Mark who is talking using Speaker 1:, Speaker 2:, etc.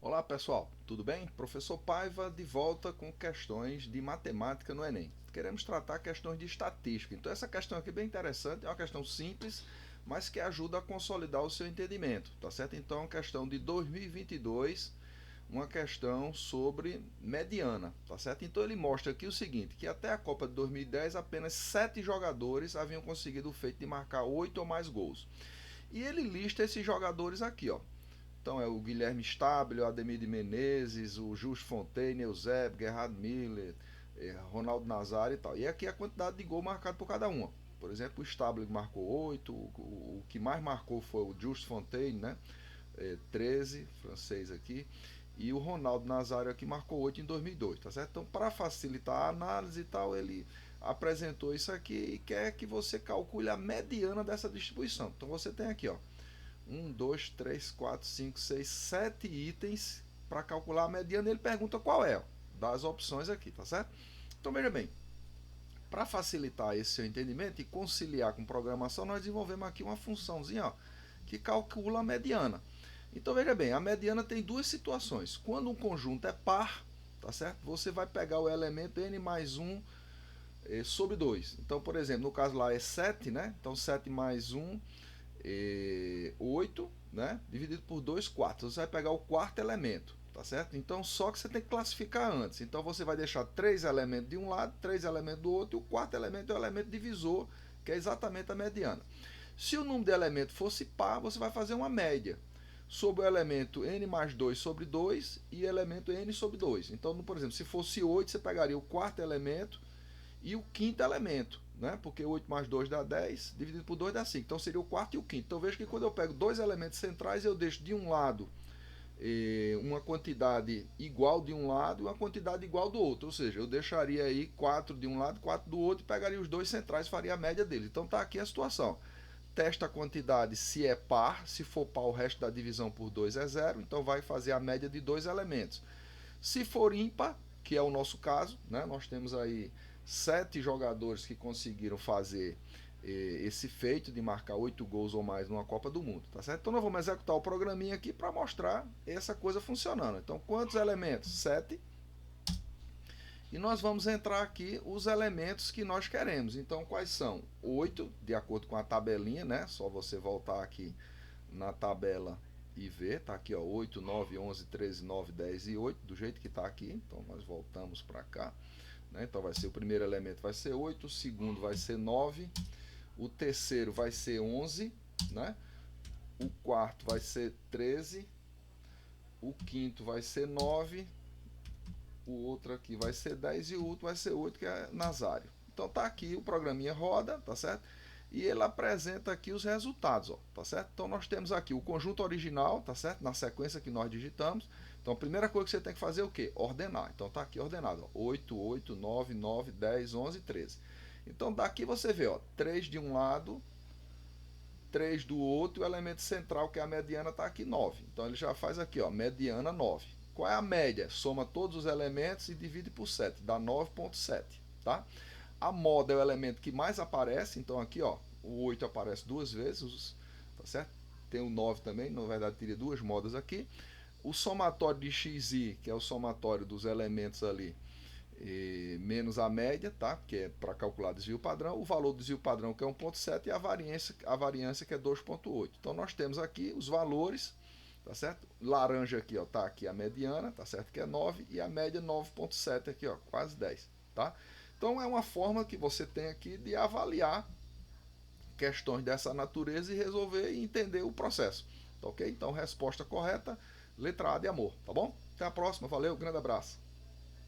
Speaker 1: Olá pessoal, tudo bem? Professor Paiva de volta com questões de matemática no Enem. Queremos tratar questões de estatística. Então essa questão aqui é bem interessante, é uma questão simples, mas que ajuda a consolidar o seu entendimento, tá certo? Então é uma questão de 2022, uma questão sobre mediana, tá certo? Então ele mostra aqui o seguinte, que até a Copa de 2010 apenas 7 jogadores haviam conseguido o feito de marcar 8 ou mais gols. E ele lista esses jogadores aqui, ó. Então é o Guilherme Stabile, o Ademir de Menezes, o Justo Fontaine, Eusébio, Gerhard Miller, Ronaldo Nazário e tal. E aqui a quantidade de gol marcado por cada um. Por exemplo, o Stabile marcou 8, o que mais marcou foi o Justo Fontaine, né? 13, francês aqui. E o Ronaldo Nazário aqui marcou 8 em 2002, tá certo? Então, para facilitar a análise e tal, ele apresentou isso aqui e quer que você calcule a mediana dessa distribuição. Então, você tem aqui, ó, um 2 3 4 5 6 7 itens para calcular a mediana. Ele pergunta qual é, ó, das opções aqui, tá certo? Então veja bem, para facilitar esse seu entendimento e conciliar com programação, nós desenvolvemos aqui uma funçãozinha, ó, que calcula a mediana. Então veja bem, a mediana tem duas situações. Quando um conjunto é par, tá certo? Você vai pegar o elemento n mais 1 sobre 2. Então, por exemplo, no caso lá é 7, né? Então 7 mais 1 8, né? Dividido por 2, 4. Você vai pegar o quarto elemento, tá certo? Então, só que você tem que classificar antes. Então, você vai deixar 3 elementos de um lado, 3 elementos do outro, e o quarto elemento é o elemento divisor, que é exatamente a mediana. Se o número de elementos fosse par, você vai fazer uma média sobre o elemento n mais 2 sobre 2 e elemento n sobre 2. Então, por exemplo, se fosse 8, você pegaria o quarto elemento e o quinto elemento, né? Porque 8 mais 2 dá 10, dividido por 2 dá 5. Então seria o quarto e o quinto. Então veja que quando eu pego dois elementos centrais, eu deixo de um lado uma quantidade igual de um lado e uma quantidade igual do outro. Ou seja, eu deixaria aí 4 de um lado, 4 do outro e pegaria os dois centrais e faria a média deles. Então está aqui a situação. Testa a quantidade se é par, se for par o resto da divisão por 2 é zero, então vai fazer a média de dois elementos. Se for ímpar, que é o nosso caso, né? Nós temos aí 7 jogadores que conseguiram fazer esse feito de marcar 8 gols ou mais numa Copa do Mundo, tá certo? Então nós vamos executar o programinha aqui para mostrar essa coisa funcionando. Então quantos elementos? 7. E nós vamos entrar aqui os elementos que nós queremos. Então quais são? 8, de acordo com a tabelinha, né? Só você voltar aqui na tabela e ver, tá aqui ó, 8, 9, 11, 13, 9, 10 e 8, do jeito que está aqui. Então nós voltamos para cá, né? Então vai ser o primeiro elemento vai ser 8, o segundo vai ser 9, o terceiro vai ser 11, né? O quarto vai ser 13, o quinto vai ser 9, o outro aqui vai ser 10 e o último vai ser 8, que é Nazário. Então tá aqui, o programinha roda, tá certo? E ele apresenta aqui os resultados, ó, tá certo? Então nós temos aqui o conjunto original, tá certo? Na sequência que nós digitamos. Então a primeira coisa que você tem que fazer é o quê? Ordenar. Então tá aqui ordenado, ó, 8, 8, 9, 9, 10, 11, 13. Então daqui você vê, ó, 3 de um lado, 3 do outro, e o elemento central, que é a mediana, está aqui 9. Então ele já faz aqui, ó, mediana 9. Qual é a média? Soma todos os elementos e divide por 7, dá 9,7, tá? A moda é o elemento que mais aparece, então aqui, ó, o 8 aparece duas vezes, tá certo? Tem o 9 também, na verdade teria duas modas aqui. O somatório de xi, que é o somatório dos elementos ali, menos a média, tá? Que é para calcular desvio padrão, o valor do desvio padrão, que é 1,7, e a variância que é 2,8. Então nós temos aqui os valores, tá certo? Laranja aqui, ó, tá aqui a mediana, tá certo? Que é 9, e a média 9,7 aqui, ó, quase 10, tá? Então é uma forma que você tem aqui de avaliar questões dessa natureza e resolver e entender o processo, tá ok? Então resposta correta, letra A de amor, tá bom? Até a próxima, valeu, grande abraço.